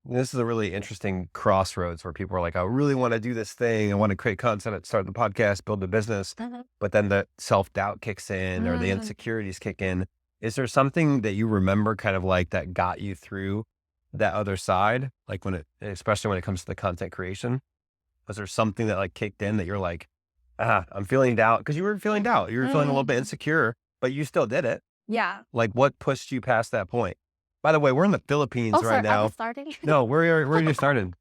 this is a really interesting crossroads where people are like, I really want to do this thing. I want to create content, start the podcast, build a business. Mhm. But then the self-doubt kicks in or the Mm. insecurities kick in. Is there something that you remember kind of like that got you through that other side? Like especially when it comes to the content creation, was there something that like kicked in that you're like, I'm feeling doubt? Because you were feeling doubt. You were feeling a little bit Mm. insecure, but you still did it. Yeah. Like what pushed you past that point? By the way, we're in the Oh, Philippines right sorry, I now. was starting. No, we're just started.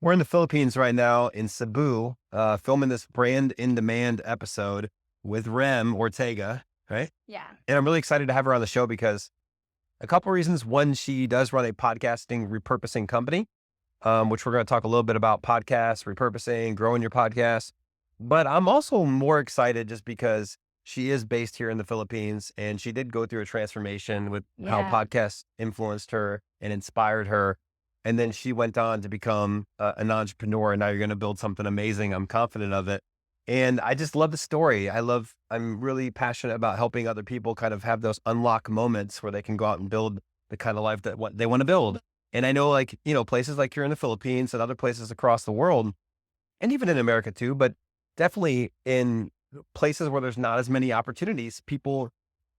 We're in the Philippines right now in Cebu, filming this brand in demand episode with Rem Ortega, right? Yeah. And I'm really excited to have her on the show because a couple reasons. One, she does run a podcasting repurposing company, which we're going to talk a little bit about podcasts, repurposing, growing your podcast. But I'm also more excited just because she is based here in the Philippines and she did go through a transformation with how Yeah. podcasts influenced her and inspired her. And then she went on to become an entrepreneur. And now you're going to build something amazing. I'm confident of it. And I just love the story. I'm really passionate about helping other people kind of have those unlock moments where they can go out and build the kind of life that what they want to build. And I know places like here in the Philippines and other places across the world, and even in America too, but definitely in places where there's not as many opportunities, people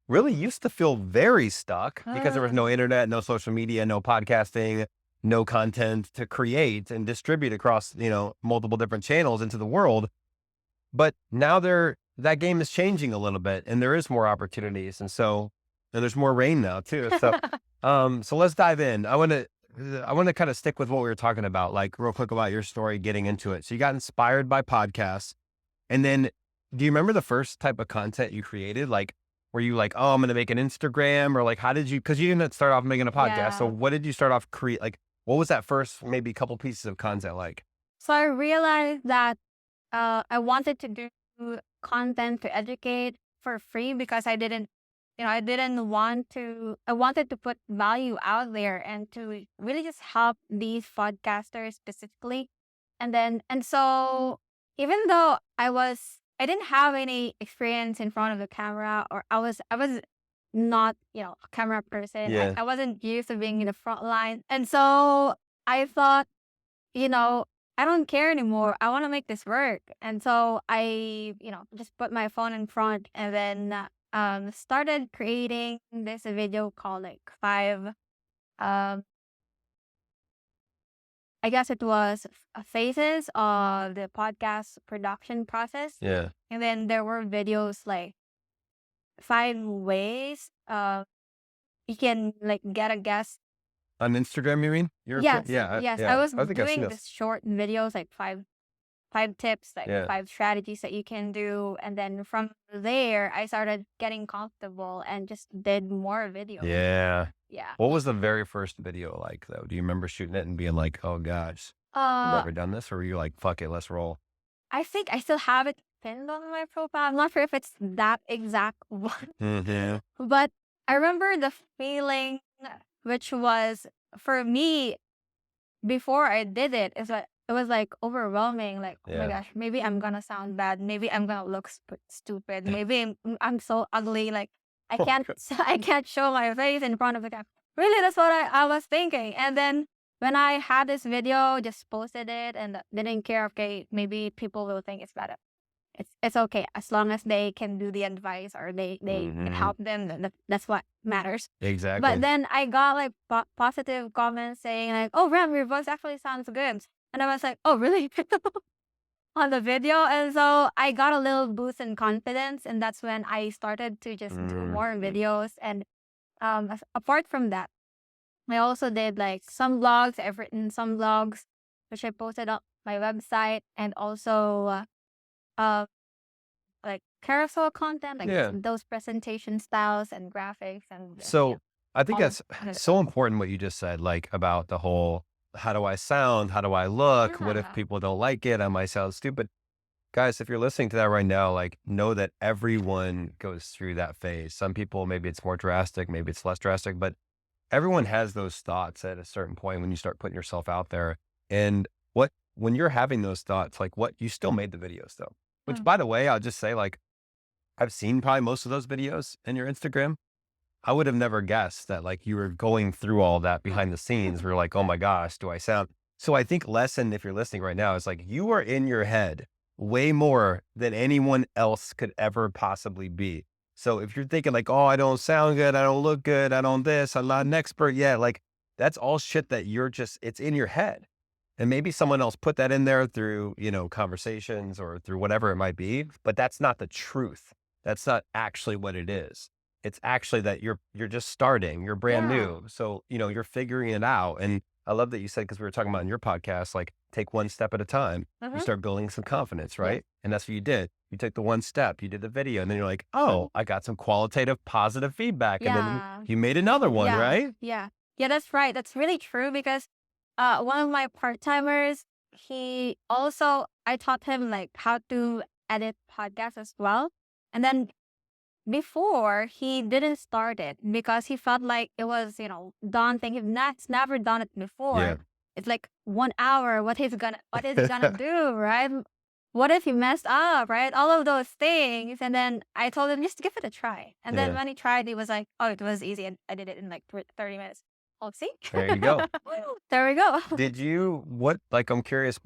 really used to feel very stuck because there was no internet, no social media, no podcasting, no content to create and distribute across, multiple different channels into the world. But now that game is changing a little bit and there is more opportunities. And there's more rain now too. So let's dive in. I want to kind of stick with what we were talking about, like real quick about your story, getting into it. So you got inspired by podcasts. And then do you remember the first type of content you created? Like, were you like, oh, I'm going to make an Instagram, or like, cause you didn't start off making a podcast. So Yeah. what did you start off like, what was that first, maybe couple pieces of content like? So I realized that I wanted to do content to educate for free because I didn't want to, I wanted to put value out there and to really just help these podcasters specifically. And so even though I didn't have any experience in front of the camera, or I was not, a camera person. Yeah. I wasn't used to being in the front line. And so I thought, you know, I don't care anymore. I want to make this work. And so I, just put my phone in front and then started creating this video called like um, I guess it was phases of the podcast production process. Yeah. And then there were videos like 5 ways you can like get a guest. On Instagram, you mean? Yes, Yeah. yes. I Yeah. was I think I've seen doing those. this short videos, like five tips, like Yeah. 5 strategies that you can do. And then from there, I started getting comfortable and just did more videos. Yeah. Yeah. What was the very first video like though? Do you remember shooting it and being like, oh gosh, I've Uh, never done this? Or were you like, fuck it, let's roll? I think I still have it pinned on my profile. I'm not sure if it's that exact one, Mm-hmm. but I remember the feeling, which was for me before I did it, is like it was like overwhelming. Like, oh my Yeah. gosh, maybe I'm gonna sound bad. Maybe I'm gonna look stupid. Maybe I'm so ugly. Like I Oh, can't God. I can't show my face in front of the camera. Really, that's what I was thinking. And then when I had this video, just posted it and didn't care. Okay, maybe people will think it's better. It's okay as long as they can do the advice or they can Mhm. help them. That's what matters. Exactly. But then I got like positive comments saying like, "Oh, Ram, your voice actually sounds good," and I was like, "Oh, really?" on the video, and so I got a little boost in confidence, and that's when I started to just do more videos. And apart from that, I also did like some vlogs. I've written some vlogs, which I posted on my website, and also uh, like carousel content, like Yeah. those presentation styles and graphics, and So I think all that's so important what you just said, like about the whole, how do I sound? How do I look? What if Yeah. people don't like it? I might sound stupid. Guys, if you're listening to that right now, like know that everyone goes through that phase. Some people, maybe it's more drastic, maybe it's less drastic, but everyone has those thoughts at a certain point when you start putting yourself out there. And when you're having those thoughts, like you still made the videos though, which Mm. by the way, I'll just say like, I've seen probably most of those videos in your Instagram. I would have never guessed that like you were going through all that behind the scenes. We're like, oh my gosh, do I sound? So I think lesson, if you're listening right now, is like you are in your head way more than anyone else could ever possibly be. So if you're thinking like, oh, I don't sound good, I don't look good, I don't this, I'm not an expert yet, like that's all shit that you're just, it's in your head. And maybe someone else put that in there through, conversations or through whatever it might be, but that's not the truth. That's not actually what it is. It's actually that you're just starting, you're brand Yeah. new. So, you're figuring it out. And I love that you said, because we were talking about in your podcast, like take one step at a time. You Mm-hmm. start building some confidence, Yes. right? And that's what you did. You took the one step, you did the video, and then you're like, Mhm. oh, I got some qualitative positive feedback. And then Yeah. you made another one, Yeah. right? Yeah. Yeah, that's right. That's really true because one of my part-timers, he also I taught him like how to edit podcasts as well. And then before he didn't start it because he felt like it was, daunting. He's never done it Yeah. before. It's like 1 hour. What is he gonna do, right? What if he messed up, right? All of those things. And then I told him just give it a try. And then Yeah. when he tried, he was like, "Oh, it was easy. And I did it in like 30 minutes." Oh, see? There you go. There we go. I'm curious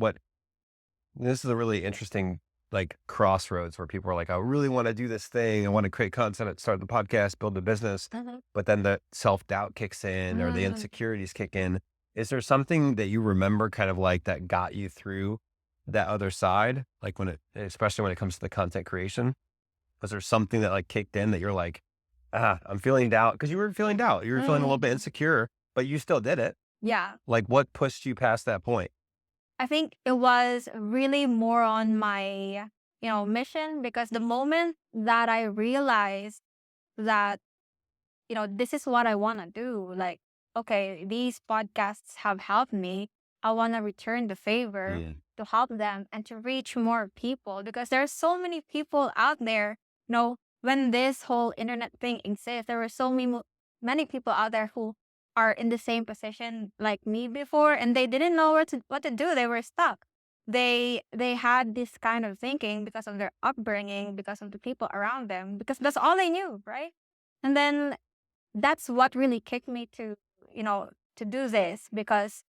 this is a really interesting like crossroads where people are like, I really want to do this thing. I want to create content, start the podcast, build the business. Mhm. But then the self-doubt kicks in or the Mm. insecurities kick in. Is there something that you remember kind of like that got you through that other side? Like especially when it comes to the content creation, was there something that like kicked in that you're like, I'm feeling doubt? Because you were feeling doubt. You were feeling a little Mm. bit insecure, but you still did it. Yeah. Like what pushed you past that point? I think it was really more on my, mission because the moment that I realized that, this is what I want to do, like, okay, these podcasts have helped me. I want to return the favor Yeah. to help them and to reach more people because there are so many people out there. When this whole internet thing exists, there were so many people out there who are in the same position like me before, and they didn't know what to do. They were stuck. They had this kind of thinking because of their upbringing, because of the people around them, because that's all they knew, right? And then that's what really kicked me to do this because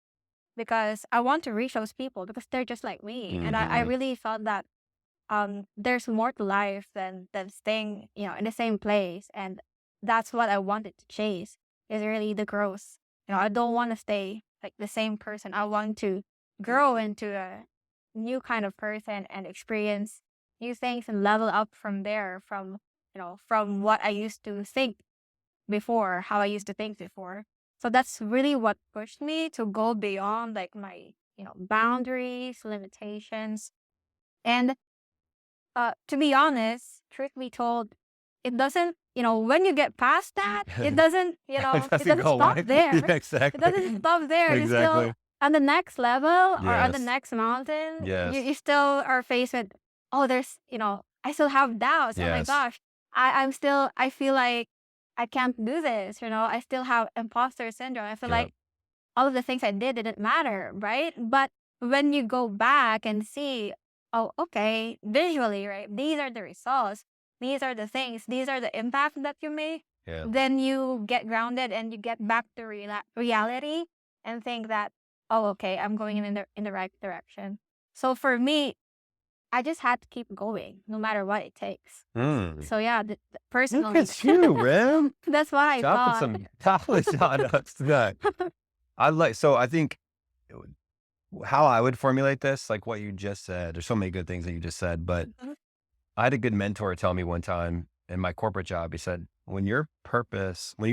I want to reach those people because they're just like me. And I Mhm. really felt that there's more to life than staying, in the same place. And that's what I wanted to chase is really the growth. I don't want to stay like the same person. I want to grow into a new kind of person and experience new things and level up from there from what I used to think before, how I used to think before. So that's really what pushed me to go beyond like my, boundaries, limitations. And to be honest, truth be told, it doesn't, when you get past that, it doesn't, It it doesn't doesn't go stop away. there. Yeah, It exactly. doesn't stop there. You still Exactly. on the next level or on the Yes. next mountain, you Yes. still are faced with, oh, I still have doubts. Oh my Yes. gosh. I feel like I can't do this. I still have imposter syndrome. I feel Yep. like all of the things I did didn't matter, right? But when you go back and see, oh, okay, visually, right? These are the results. These are the things. These are the impact that you make. Yeah. Then you get grounded and you get back to reality and think that, oh, okay, I'm going in the right direction. So for me, I just had to keep going, no matter what it takes. Mm. So yeah, Look personally, at you, Rim. that's what I Dropping thought. some knowledge on us today. I think how I would formulate this, like what you just said, there's so many good things that you just said, but Mhm. I had a good mentor tell me one time in my corporate job, he said, when you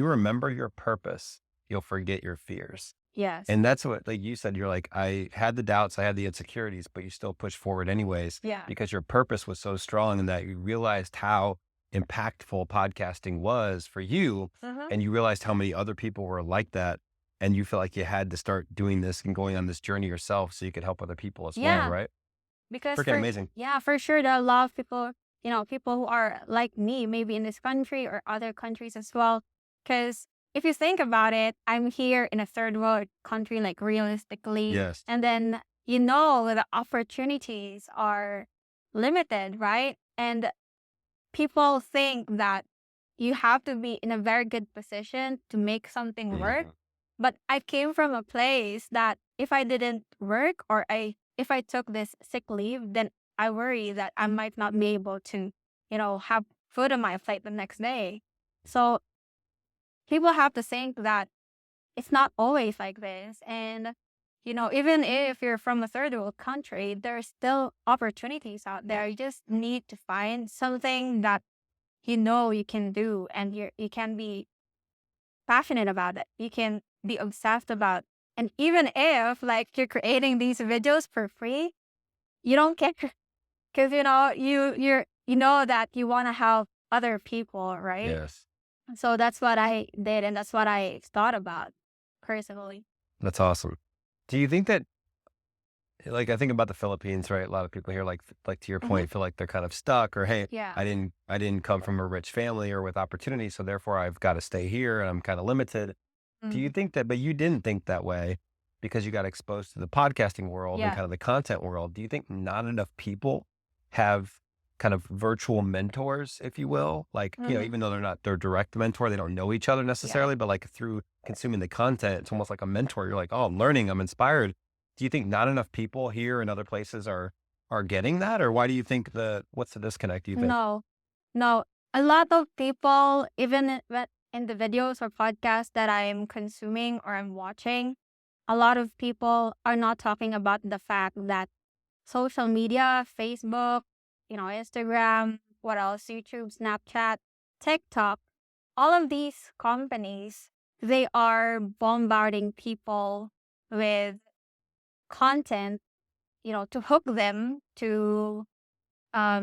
remember your purpose, you'll forget your fears. Yes. And that's what, like you said, you're like, I had the doubts, I had the insecurities, but you still push forward anyways, Yeah. because your purpose was so strong and that you realized how impactful podcasting was for you. Mhm. And you realized how many other people were like that. And you feel like you had to start doing this and going on this journey yourself so you could help other people as well, Yeah. right? Because Freaking amazing. for sure, there are a lot of people, people who are like me, maybe in this country or other countries as well. Because if you think about it, I'm here in a third world country, like realistically, Yes. and then the opportunities are limited, right? And people think that you have to be in a very good position to make something work. Mhm. But I came from a place that if I didn't work, or if I took this sick leave, then I worry that I might not be able to, have food on my plate the next day. So people have to think that it's not always like this. And, even if you're from a third world country, there's still opportunities out there. You just need to find something that you can do, and you can be passionate about it. You can be obsessed about. And even if like you're creating these videos for free, you don't care because you know that you want to help other people, right? Yes. So that's what I did, and that's what I thought about personally. That's awesome. Do you think that, like, I think about the Philippines, right? A lot of people here, like to your Hmm. point, feel like they're kind of stuck, or hey, Yeah. I didn't come from a rich family or with opportunity, so therefore I've got to stay here and I'm kind of limited. Do you Mm. think that, but you didn't think that way because you got exposed to the podcasting world and Yeah. kind of the content world. Do you think not enough people have kind of virtual mentors, if you will? Like, Hmm. even though they're not their direct mentor, they don't know each other Yeah. necessarily, but like through consuming the content, it's almost like a mentor. You're like, oh, I'm learning, I'm inspired. Do you think not enough people here and other places are getting that? Or why do you think what's the disconnect, do you think? No, no. A lot of people, even in the videos or podcasts that I'm consuming or I'm watching, a lot of people are not talking about the fact that social media, Facebook, Instagram, what else, YouTube, Snapchat, TikTok, all of these companies, they are bombarding people with content, to hook them to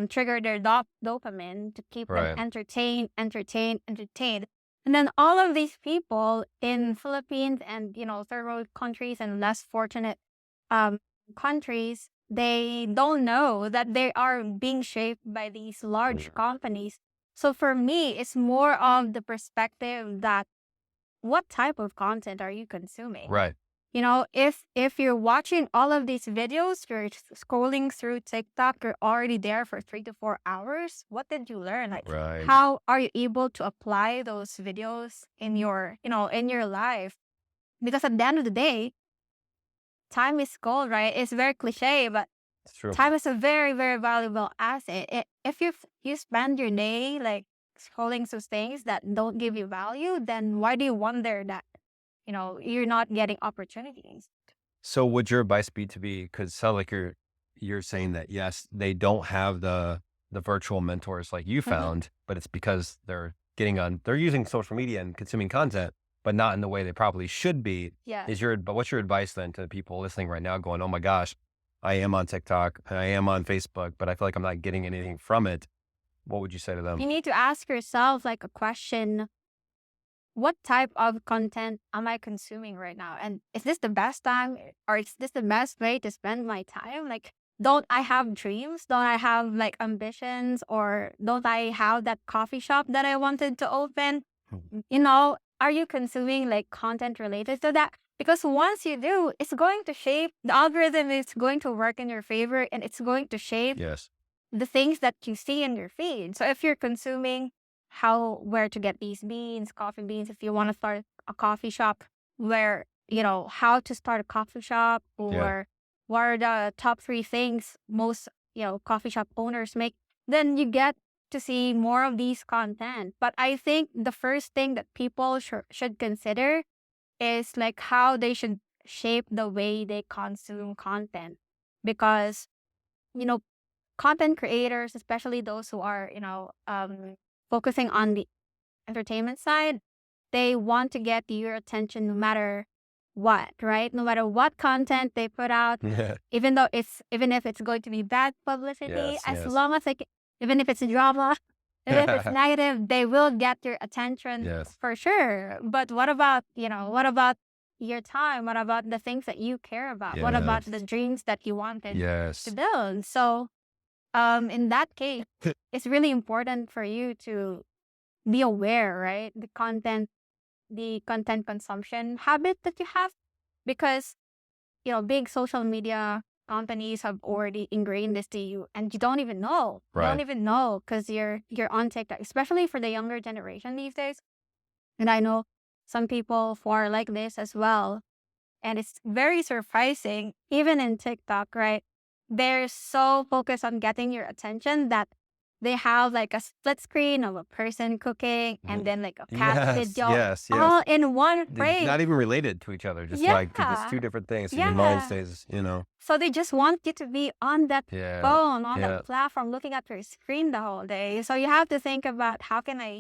trigger their dopamine to keep them Right. entertained, entertained, entertained. And then all of these people in Philippines and third world countries and less fortunate um, countries, they don't know that they are being shaped by these large Mhm. companies. So for me, it's more of the perspective that what type of content are you consuming? Right. If you're watching all of these videos, you're scrolling through TikTok, you're already there for 3 to 4 hours. What did you learn? Like, Right. how are you able to apply those videos in your life? Because at the end of the day, time is gold, right? It's very cliche, but It's true. time is a very, very valuable asset. If you spend your day like scrolling through things that don't give you value, then why do you wonder that you're not getting opportunities? So would your advice be to be, because it sounds like you're saying that yes, they don't have the virtual mentors like you Mhm. found, but it's because they're using social media and consuming content, but not in the way they probably should be. Yes. But what's your advice then to people listening right now going, oh my gosh, I am on TikTok, I am on Facebook, but I feel like I'm not getting anything from it. What would you say to them? You need to ask yourself like a question: what type of content am I consuming right now? And is this the best time, or is this the best way to spend my time? Like, don't I have dreams? Don't I have like ambitions? Or don't I have that coffee shop that I wanted to open? Are you consuming like content related to that? Because once you do, it's going to shape the algorithm, is going to work in your favor, and it's going to shape Yes. the things that you see in your feed. So if you're consuming where to get these beans, coffee beans, if you want to start a coffee shop, how to start a coffee shop, Yeah. or what are the top 3 things most, coffee shop owners make, then you get to see more of these content. But I think the first thing that people should consider is like how they should shape the way they consume content. Because, you know, content creators, especially those who are, focusing on the entertainment side, they want to get your attention no matter what, right? No matter what content they put out, Yeah. even if it's going to be bad publicity, Yes. as Yes. long as like even if it's drama, even if it's negative, they will get your attention Yes. for sure. But what about your time? What about the things that you care about? What about Yes. the dreams that you wanted to Yes. build? So in that case, it's really important for you to be aware, right? The content consumption habit that you have, because big social media companies have already ingrained this to you, and you don't even know. You don't Right. even know because you're on TikTok, especially for the younger generation these days. And I know some people who are like this as well. And it's very surprising, even in TikTok, right? They're so focused on getting your attention that they have like a split screen of a person cooking and then like a cat Yes, video yes, yes. all in one frame. Not even related to each other, just like just Yeah. two different things. So your mind Yeah. stays, you know. So they just want you to be on that Yeah, phone, on yeah. that platform, looking at your screen the whole day. So you have to think about how can I,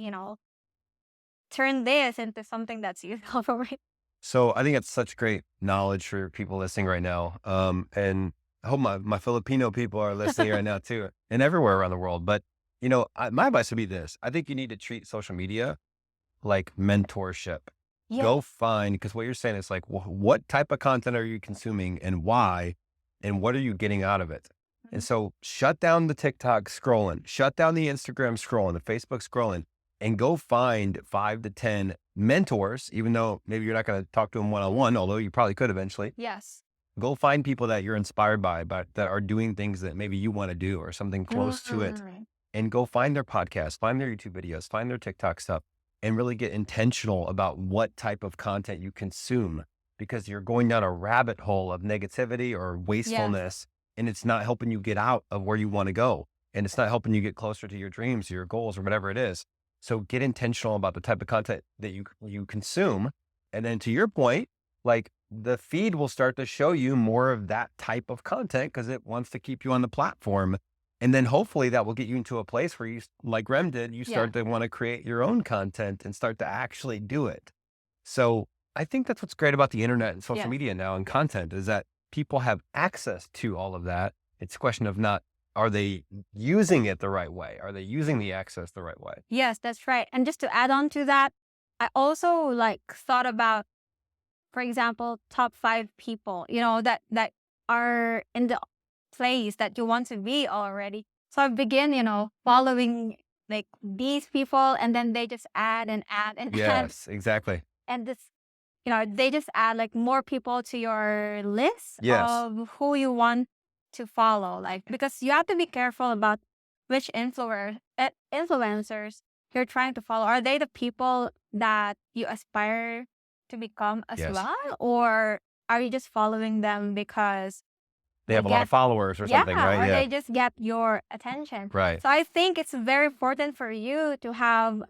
turn this into something that's useful for me. So I think it's such great knowledge for people listening right now. And I hope my Filipino people are listening right now too, and everywhere around the world. But my advice would be this: I think you need to treat social media like mentorship. Yeah. Go find, because what you're saying is like, what type of content are you consuming and why, and what are you getting out of it? And Mhm. so shut down the TikTok scrolling, shut down the Instagram scrolling, the Facebook scrolling, and go find 5 to 10 mentors, even though maybe you're not going to talk to them one-on-one, although you probably could eventually. Yes. Go find people that you're inspired by, but that are doing things that maybe you want to do or something close to it, Mm. and go find their podcasts, find their YouTube videos, find their TikTok stuff, and really get intentional about what type of content you consume, because you're going down a rabbit hole of negativity or Yes. wastefulness, and it's not helping you get out of where you want to go. And it's not helping you get closer to your dreams or your goals or whatever it is. So get intentional about the type of content that you consume. And then to your point, like the feed will start to show you more of that type of content because it wants to keep you on the platform. And then hopefully that will get you into a place where you, like Rem did, you Yeah. start to want to create your own content and start to actually do it. So I think that's what's great about the internet and social Yes. media now and content is that people have access to all of that. It's a question of not, are they using it the right way? Are they using the access the right way? Yes, that's right. And just to add on to that, I also like thought about, for example, top 5 people, that are in the place that you want to be already. So I begin, following like these people, and then they just add and add and add. Yes, exactly. And this, they just add like more people to your list Yes. of who you want to follow. Like, because you have to be careful about which influencers you're trying to follow. Are they the people that you aspire to become as Yes. well? Or are you just following them because They they have a lot of get, followers or something, right? or Yeah. they just get your attention? Right. So I think it's very important for you to have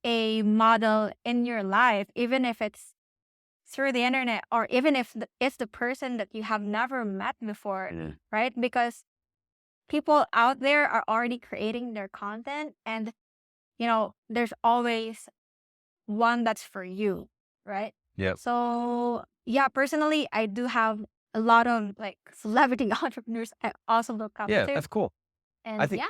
a model in your life, even if it's through the internet, or even if it's the person that you have never met before, Mm. right? Because people out there are already creating their content, and there's always one that's for you, right? Yep. So yeah, personally, I do have a lot of like celebrity entrepreneurs I also look up Yeah, to. that's cool. I And think,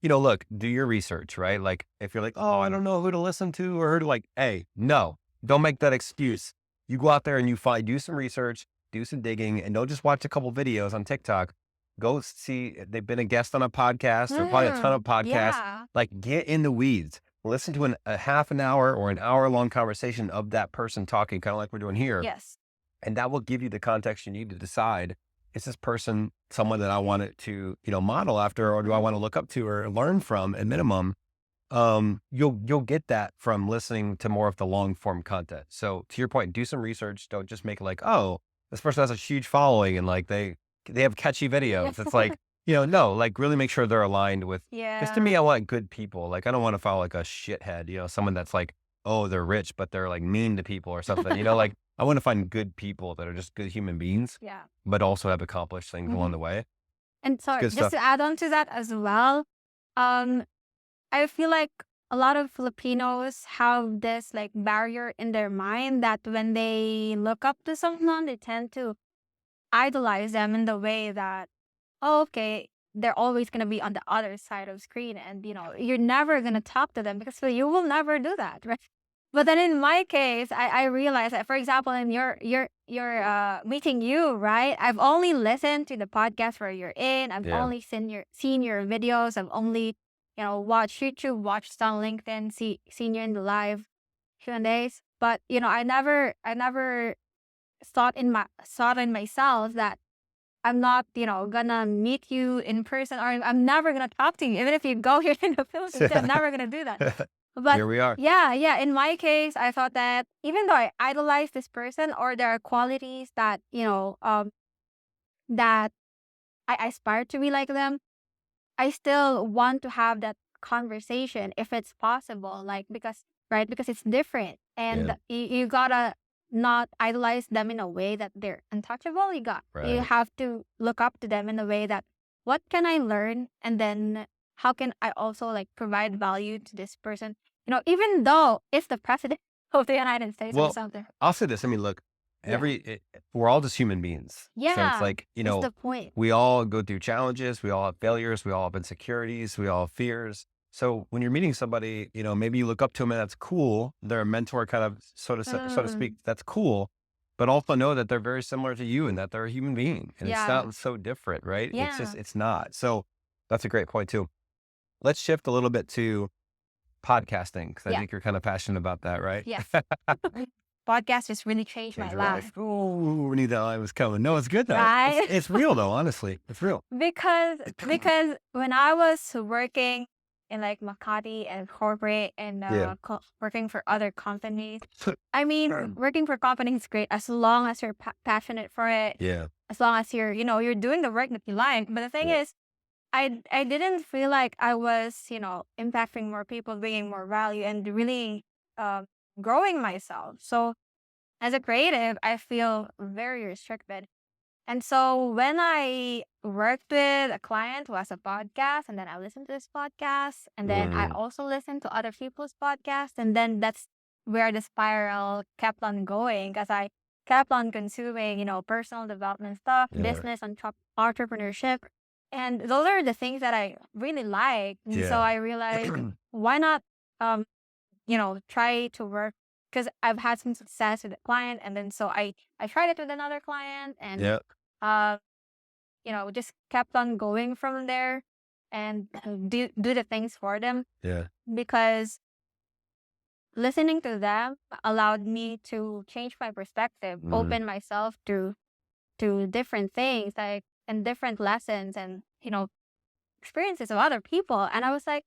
yeah. look, do your research, right? Like if you're like, oh, I don't know who to listen to or who to like, hey, no, don't make that excuse. You go out there and do some research, do some digging, and don't just watch a couple videos on TikTok. Go see, they've been a guest on a podcast or probably a ton of podcasts. Yeah. Like get in the weeds. Listen to a half an hour or an hour long conversation of that person talking, kind of like we're doing here. Yes. And that will give you the context you need to decide, is this person someone that I want it to, model after, or do I want to look up to or learn from at minimum? You'll get that from listening to more of the long form content. So to your point, do some research. Don't just make it like, oh, this person has a huge following and like they have catchy videos. It's like, no, like really make sure they're aligned with, because to me, Yeah. I want good people. Like, I don't want to follow like a shithead, someone that's like, oh, they're rich, but they're like mean to people or something, like I want to find good people that are just good human beings, Yeah. but also have accomplished things along Mhm. the way. And sorry, Good just stuff. to add on to that as well, um, I feel like a lot of Filipinos have this like barrier in their mind that when they look up to someone, they tend to idolize them in the way that, oh, okay, they're always gonna be on the other side of screen, and you're never gonna talk to them because you will never do that, right? But then in my case, I realized that, for example, in your meeting you, right? I've only listened to the podcast where you're in. I've Yeah. only seen your videos. I've only watched YouTube, watched on LinkedIn, seen you in the live Q&As. But I never thought in myself that I'm not, gonna meet you in person, or I'm never gonna talk to you. Even if you go here in the Philippines, I'm never gonna do that. But Here we are. yeah, yeah, in my case, I thought that even though I idolize this person, or there are qualities that, that I aspire to be like them, I still want to have that conversation if it's possible. Like, because, right, because it's different. Yeah. And you gotta not idolize them in a way that they're untouchable. You Right. have to look up to them in a way that, what can I learn? And then how can I also like provide value to this person? Even though it's the president of the United States or Well, something. I'll say this. I mean, look, Yeah. we're all just human beings. So it's Yeah. like, That's the point. we all go through challenges. We all have failures. We all have insecurities. We all have fears. So when you're meeting somebody, maybe you look up to them and that's cool. They're a mentor kind of, so to speak. Mm, That's cool. But also know that they're very similar to you and that they're a human being and it's yeah. not so different, right? Yeah. It's not. So that's a great point too. Let's shift a little bit to podcasting because I Yeah. think you're kind of passionate about that, right? Yes. Podcast just really changed my Change your life. life. Oh, we knew that line was coming. No, it's good though. Right? It's real though, honestly. It's real. Because when I was working in like Makati and corporate, and Yeah. working for other companies, I mean, working for companies is great as long as you're passionate for it, Yeah. as long as you're doing the work that you like. But the thing Yeah. is, I didn't feel like I was, impacting more people, bringing more value, and really uh, growing myself. So as a creative, I feel very restricted. And so when I worked with a client who has a podcast, and then I listened to this podcast, and then I Mm, also listened to other people's podcasts, and then that's where the spiral kept on going, as I kept on consuming, personal development stuff, yeah. business and entrepreneurship. And those are the things that I really like. And so Yeah. I realized, why not, um, try to work, because I've had some success with a client, and then so I tried it with another client, and Yeah. uh, just kept on going from there, and do the things for them, Yeah. because listening to them allowed me to change my perspective, Mm, open myself to different things, like, and different lessons, and experiences of other people. And I was like,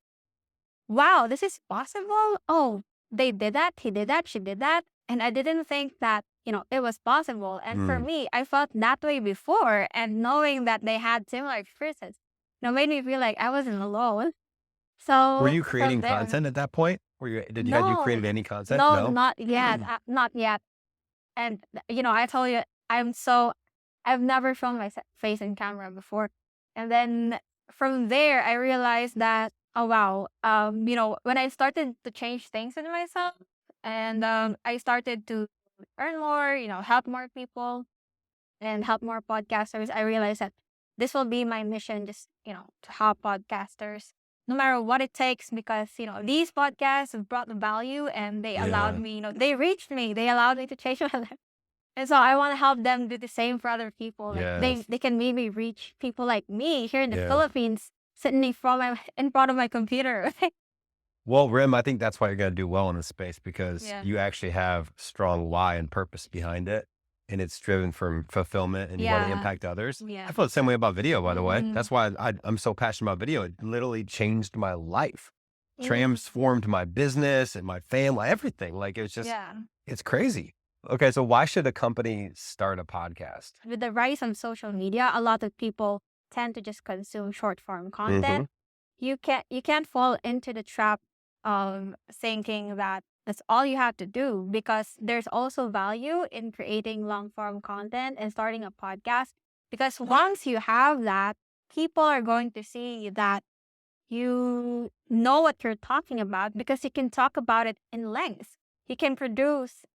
wow, this is possible. Oh, they did that, he did that, she did that, and I didn't think that it was possible. And for mm. me, I felt that way before, and knowing that they had similar experiences, made me feel like I wasn't alone. Were So you from creating there, content at that point? Had you no, created any content? no, No. not yet, not yet. And I told you, I've never shown my face in camera before. And then from there, I realized that, oh wow, when I started to change things in myself, and I started to earn more, help more people, and help more podcasters, I realized that this will be my mission, just, to help podcasters no matter what it takes, because, these podcasts have brought the value, and they allowed Yeah. me, they reached me, they allowed me to change my life. And so I want to help them do the same for other people. Like, Yes. they can maybe reach people like me here in the Yeah. Philippines, sitting in front of my computer. Well, Rim, I think that's why you're going to do well in this space because Yeah. you actually have strong why and purpose behind it. And it's driven from fulfillment and you want to Yeah. impact others. Yeah. I feel the same way about video, by the way. Mhm. That's why I'm so passionate about video. It literally changed my life, Yeah. transformed my business and my family, everything. Like Yeah. it's crazy. Okay. So why should a company start a podcast? With the rise of social media, a lot of people tend to just consume short form Mm-hmm. content. You can't fall into the trap of thinking that that's all you have to do, because there's also value in creating long form content and starting a podcast, because once you have that, people are going to see that you know what you're talking about, because you can talk about it in length. You can produce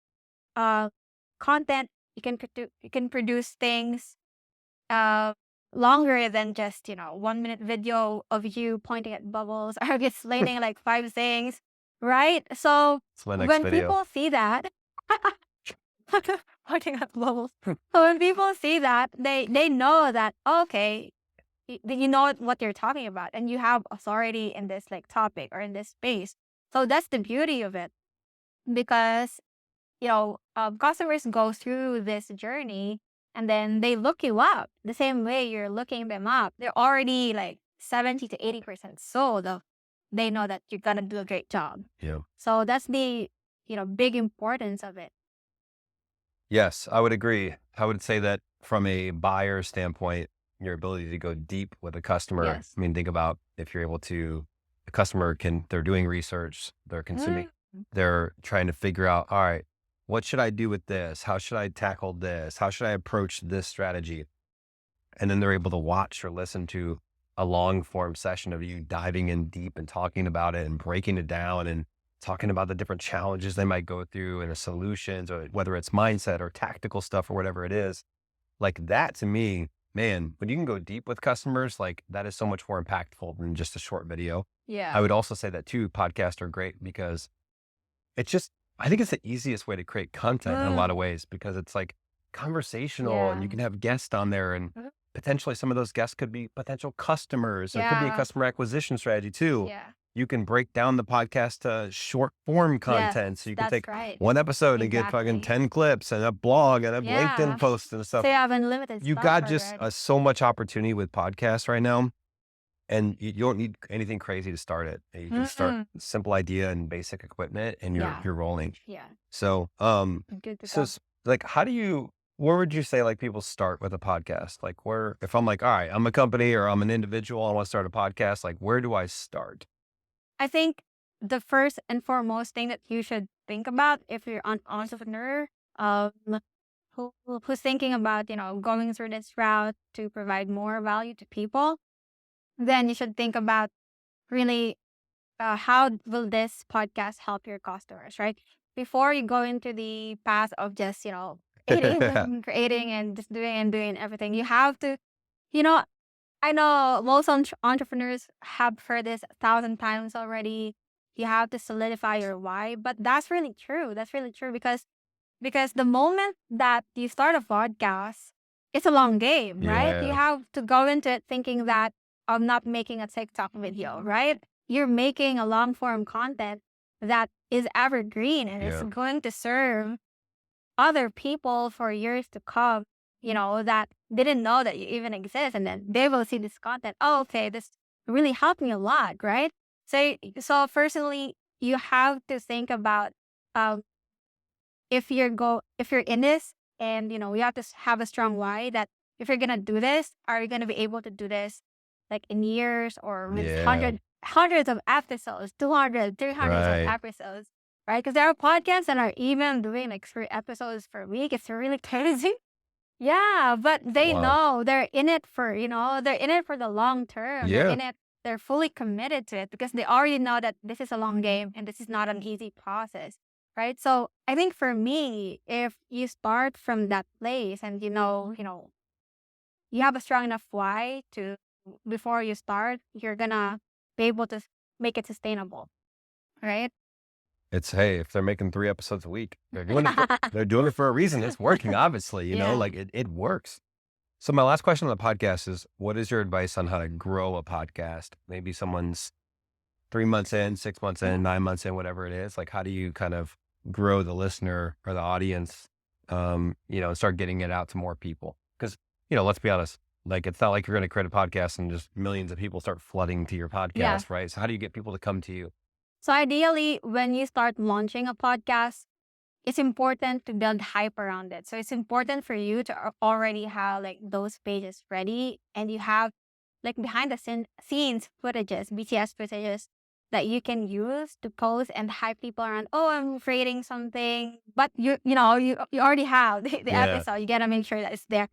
uh content, you can produce things uh, longer than just 1 minute video of you pointing at bubbles or explaining like five things, right? So It's my next when video. people see that, pointing at bubbles. So when people see that, they know that, okay, you know what you're talking about, and you have authority in this like topic or in this space. So that's the beauty of it, because customers go through this journey and then they look you up the same way you're looking them up. They're already like 70 to 80% sold. They know that you're gonna do a great job. Yeah. So that's the big importance of it. Yes, I would agree. I would say that from a buyer standpoint, your ability to go deep with a customer. Yes. I mean, think about if you're able to, a customer they're doing research, they're consuming, Mm. they're trying to figure out, all right, what should I do with this? How should I tackle this? How should I approach this strategy? And then they're able to watch or listen to a long form session of you diving in deep and talking about it and breaking it down and talking about the different challenges they might go through and the solutions, or whether it's mindset or tactical stuff or whatever it is. Like that to me, man, when you can go deep with customers, like that is so much more impactful than just a short video. I Yeah. would also say that too, podcasts are great because it's just, I think it's the easiest way to create content in a lot of Mm. ways because it's like conversational and you Yeah. can have guests on there and Mhm. potentially some of those guests could be potential customers. Or it could be a Yeah. customer acquisition strategy too. Yeah. You can break down the podcast to short form Yes, content. So you can that's take right. one episode and get fucking Exactly. 10 clips and a blog and a LinkedIn Yeah. post and stuff. So you have unlimited You stuff got just already. so much opportunity with podcasts right now. And you don't need anything crazy to start it. You can start Mm. simple idea and basic equipment and Yeah. you're rolling. Yeah. So, Good to so go. like, where would you say like people start with a podcast? Like where, if I'm like, all right, I'm a company or I'm an individual, I want to start a podcast, like where do I start? I think the first and foremost thing that you should think about if you're an entrepreneur, um, who's thinking about going through this route to provide more value to people, then you should think about really how will this podcast help your customers, right? Before you go into the path of just creating, creating, and just doing and doing everything, you have to, you know, I know most entrepreneurs have heard this 1,000 times already. You have to solidify your why, but that's really true. That's really true because the moment that you start a podcast, it's a long game, right? You Yeah. have to go into it thinking that I'm not making a TikTok video, right? You're making a long form content that is evergreen and it's Yeah. going to serve other people for years to come, that didn't know that you even exist. And then they will see this content. Oh, okay, this really helped me a lot, right? So personally, you have to think about um, if you're in this and you have to have a strong why that if you're gonna do this, are you gonna be able to do this like in years or with Yeah. hundreds of episodes, 200, 300 of Right. episodes, right? Because there are podcasts that are even doing like 3 episodes per week. It's really crazy. Yeah, but they Wow. know they're in it for, they're in it for the long term. They're Yeah. in it, they're fully committed to it because they already know that this is a long game and this is not an easy process, right? So I think for me, if you start from that place and you have a strong enough why to before you start, you're gonna be able to make it sustainable, right? It's, hey, if they're making 3 episodes a week, they're doing it for a reason. It's working, obviously, Yeah. like it works. So my last question on the podcast is, what is your advice on how to grow a podcast? Maybe someone's 3 months in, 6 months in, 9 months in, whatever it is. Like, how do you kind of grow the listener or the audience, and start getting it out to more people? Because, let's be honest, like, it's not like you're going to create a podcast and just millions of people start flooding to your Yeah. podcast, right? So how do you get people to come to you? So ideally, when you start launching a podcast, it's important to build hype around it. So it's important for you to already have like those pages ready and you have like behind the scenes footages, BTS footages that you can use to post and hype people around. Oh, I'm creating something, but you already have the Yeah. episode. You gotta make sure that it's there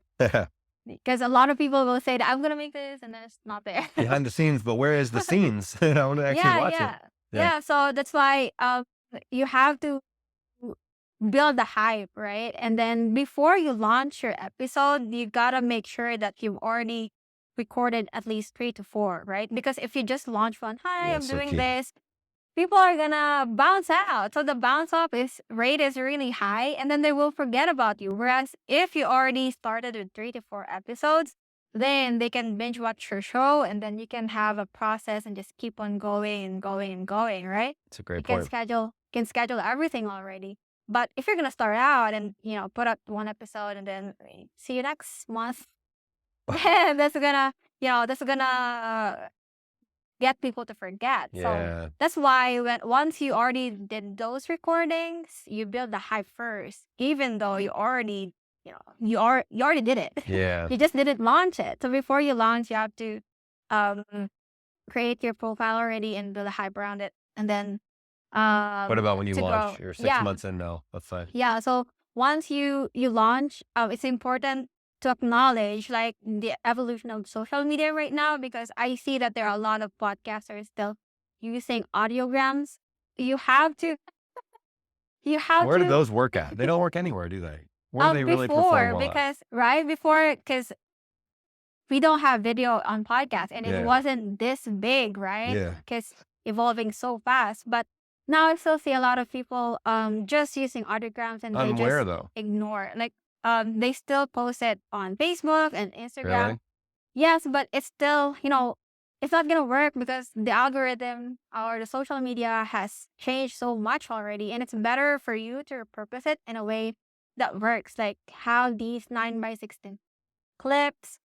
because a lot of people will say that I'm gonna make this and then it's not there. Behind the scenes, but where is the scenes? I want to actually Yeah, watch it. yeah, Yeah. yeah. So that's why you have to build the hype, right? And then before you launch your episode, you gotta make sure that you've already recorded at least 3 to 4, right? Because if you just launch one, hi, Yeah. I'm So doing key. this, people are gonna bounce out. So the bounce up is rate is really high, and then they will forget about you. Whereas if you already started with 3 to 4 episodes, then they can binge watch your show, and then you can have a process and just keep on going and going and going, right? It's a great You can point. schedule everything already. But if you're gonna start out and put up one episode and then see you next month, then that's gonna get people to forget. So Yeah. that's why once you already did those recordings, you build the hype first, even though you already you already did it. Yeah. You just didn't launch it. So before you launch, you have to um create your profile already and build a hype around it, and then What about when you to launch? go. You're 6 Yeah, months in now, let's say. yeah. So once you launch, it's important to acknowledge like the evolution of social media right now, because I see that there are a lot of podcasters still using audiograms. You have to you have Where do to those work at? They don't work anywhere, do they? Where do they really perform before, well at? because right before, because we don't have video on podcast and it Yeah. wasn't this big, right? Yeah. Because evolving so fast. But now I still see a lot of people just using autograms and they On where just though? ignore. Like they still post it on Facebook and Instagram. Really? Yes, but it's still, it's not gonna work because the algorithm or the social media has changed so much already, and it's better for you to repurpose it in a way that works. Like how these 9 by 16 clips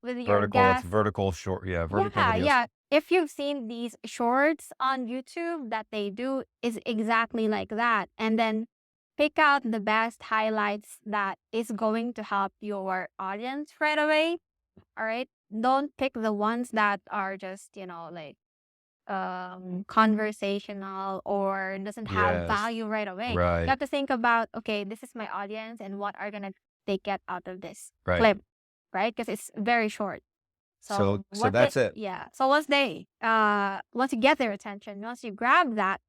with your Vertical, it's guests. vertical short, yeah, vertical Yeah, videos. yeah. If you've seen these shorts on YouTube, that they do is exactly like that. And then pick out the best highlights that is going to help your audience right away. All right. Don't pick the ones that are just, like conversational or doesn't have Yes. value right away. You Right. have to think about, okay, this is my audience and what are gonna they get out of this Right. clip, right? Because it's very short. So So that's it. yeah. So once you get their attention, once you grab that,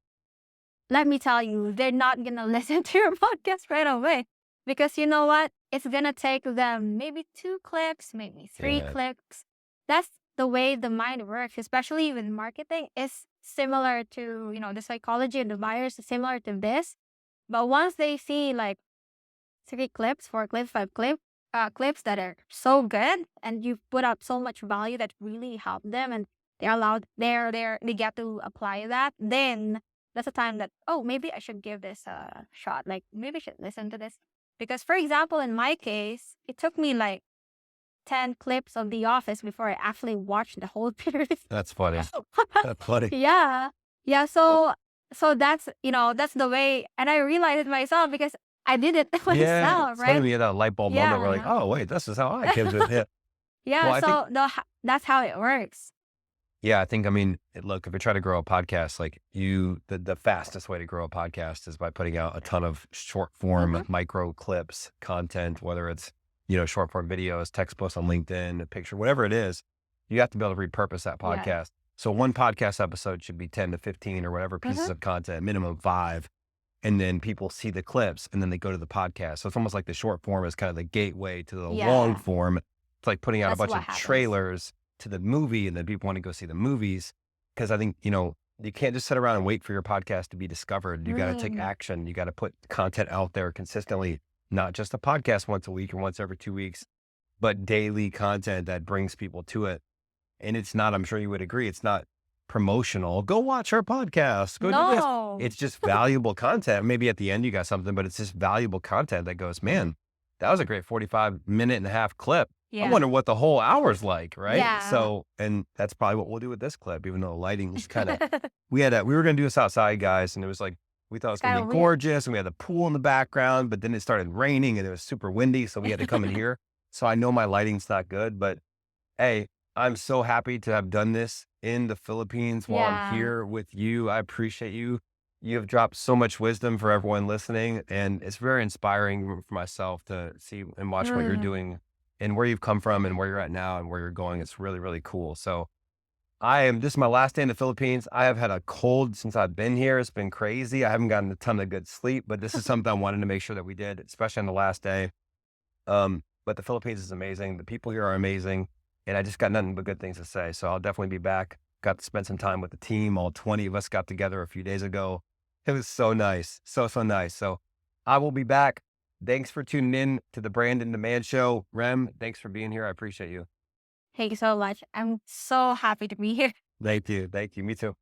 let me tell you, they're not gonna listen to your podcast right away, because you know what? It's gonna take them maybe 2 clips, maybe three Yeah. clips. That's the way the mind works, especially with marketing. Is similar to the psychology of the buyers is similar to this. But once they see like 3 clips, 4 clips, 5 clips that are so good, and you put up so much value that really help them, and they get to apply that, then that's a time that, oh, maybe I should give this a shot. Like maybe I should listen to this. Because for example, in my case, it took me like 10 clips of The Office before I actually watched the whole series. That's funny. That's funny. Yeah. Yeah. So that's the way. And I realized it myself because I did it Yeah. myself, It's funny right? when you had that light bulb moment where like, Yeah. oh wait, this is how I came to it. Yeah. Yeah. Well, I think So that's how it works. Yeah, I think, I mean, look, if you try to grow a podcast, like the fastest way to grow a podcast is by putting out a ton of short form Mhm. micro clips, content, whether it's, short form videos, text posts on LinkedIn, a picture, whatever it is, you have to be able to repurpose that Yeah. podcast. So one podcast episode should be 10 to 15 or whatever pieces Mhm. of content, minimum 5. And then people see the clips and then they go to the podcast. So it's almost like the short form is kind of the gateway to the long Yeah. form. It's like putting out a That's bunch what of happens. trailers to the movie, and then people want to go see the movies. Cause I think, you can't just sit around and wait for your podcast to be discovered. You got to take Mm. action. You got to put content out there consistently, not just a podcast once a week or once every 2 weeks, but daily content that brings people to it. And it's not, I'm sure you would agree, it's not promotional. Go watch our podcast. Go do this. No. It's just valuable content. Maybe at the end you got something, but it's just valuable content that goes, man, that was a great 45-minute-and-a-half clip. I Yeah. wonder what the whole hour's like, right? Yeah. So, and that's probably what we'll do with this clip, even though the lighting was kind of, we were going to do this outside, guys, and it was like, we thought it was going to kinda be weird. gorgeous, and we had the pool in the background, but then it started raining and it was super windy, so we had to come in here. So I know my lighting's not good, but hey, I'm so happy to have done this in the Philippines while I'm Yeah. here with you. I appreciate you. You have dropped so much wisdom for everyone listening, and it's very inspiring for myself to see and watch what you're Mm. doing and where you've come from and where you're at now and where you're going. It's really, really cool. So this is my last day in the Philippines. I have had a cold since I've been here. It's been crazy. I haven't gotten a ton of good sleep, but this is something I wanted to make sure that we did, especially on the last day. But the Philippines is amazing. The people here are amazing. And I just got nothing but good things to say. So I'll definitely be back. Got to spend some time with the team. All 20 of us got together a few days ago. It was so nice. So, so nice. So I will be back. Thanks for tuning in to the Brand and Demand Show. Rem, thanks for being here. I appreciate you. Thank you so much. I'm so happy to be here. Thank you. Thank you. Me too.